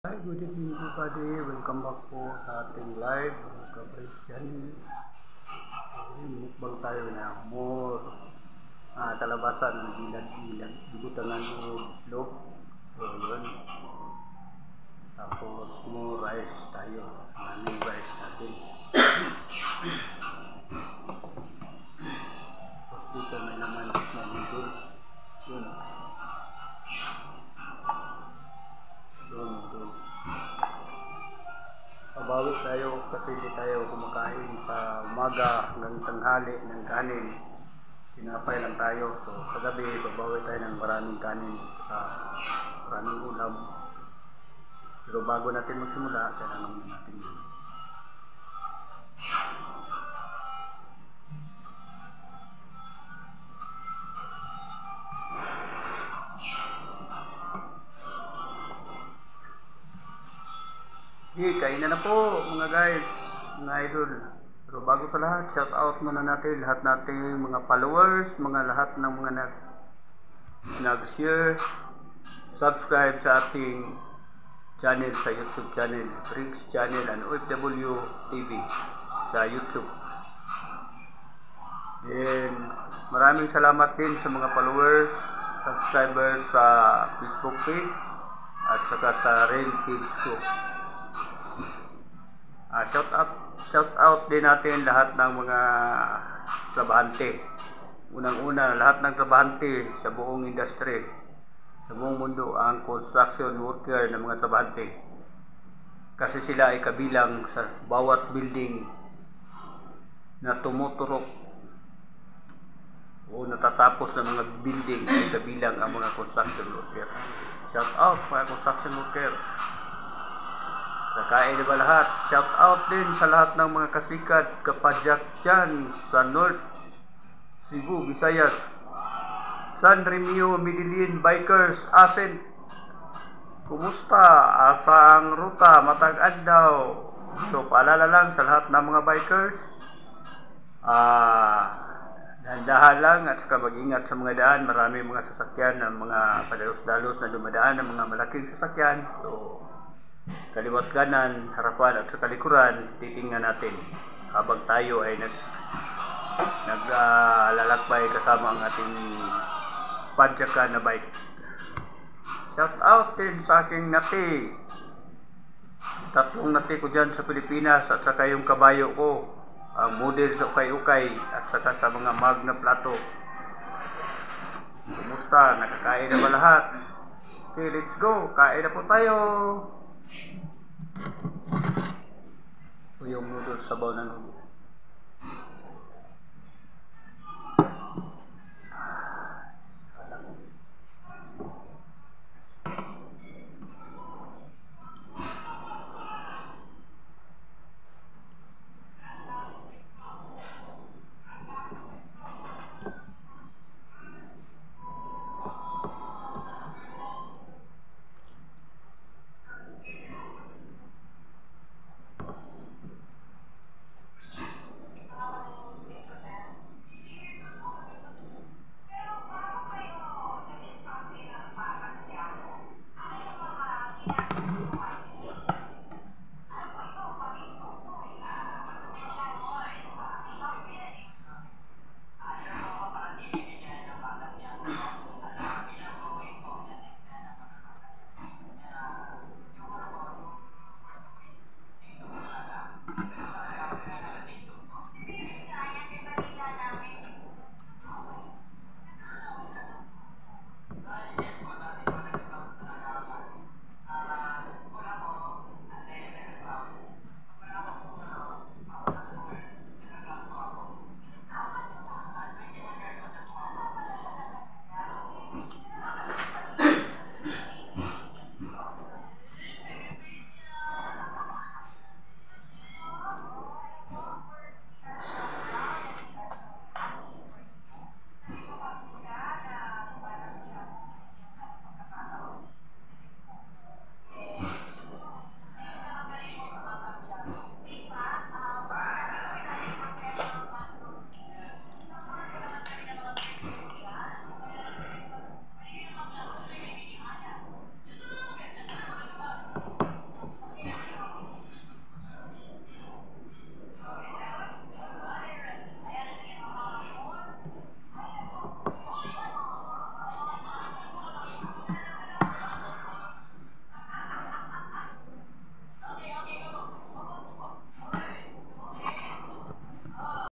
Hi, good evening everybody. Welcome back po sa ating live coverage channel. Mukbang tayo na more kalabasan ng gilad-gilad, dugutan ng itlog. So, yun. Tapos more rice tayo. Maraming rice natin. Tapos dito may naman na noodles. Yun. Pabawi tayo kasi hindi tayo kumakain sa umaga hanggang tanghali ng kanin. Tinapay lang tayo. So sa gabi, pabawi tayo ng maraming kanin at maraming ulam. Pero bago natin magsimula, kailangan muna natin yun. Kain na po mga guys, mga idol. Pero bago sa lahat, shout out muna natin lahat nating mga followers, mga lahat ng mga nag-share, subscribe sa ating channel sa YouTube channel, Bricks Channel and OFW TV sa YouTube. And maraming salamat din sa mga followers, subscribers sa Facebook page at saka sa Rail page ko. Shout out din natin lahat ng mga trabahante. Unang-una, lahat ng trabahante sa buong industry, sa buong mundo, ang construction worker ng mga trabahante. Kasi sila ay kabilang sa bawat building na tumuturok o natatapos ng mga building ay kabilang ang mga construction worker. Shout out mga construction worker. Kakain na ba lahat? Shout out din sa lahat ng mga kasikat, kapadyak dyan sa North Cebu, Visayas, San Remio, Medellin, Bikers, Ascent. Kumusta? Asa ang ruta? Matag-ad daw. So paalala lang sa lahat ng mga bikers, dahan-dahan lang at saka mag-ingat sa mga daan. Marami mga sasakyan ng mga padalos-dalos na dumadaan ng mga malaking sasakyan. So kaliwat kanan, harapan at sa kalikuran, titingnan natin habang tayo ay naglalakbay kasama ang ating padyakan na bike. Shout out din sa aking nati. Tatlong nati ko dyan sa Pilipinas at saka yung kabayo ko, ang model sa ukay-ukay at saka sa mga magna plato. Kumusta? Nakakain na ba lahat? Okay, let's go. Kain na po tayo. Ito yung noodles, sabaw na noodles.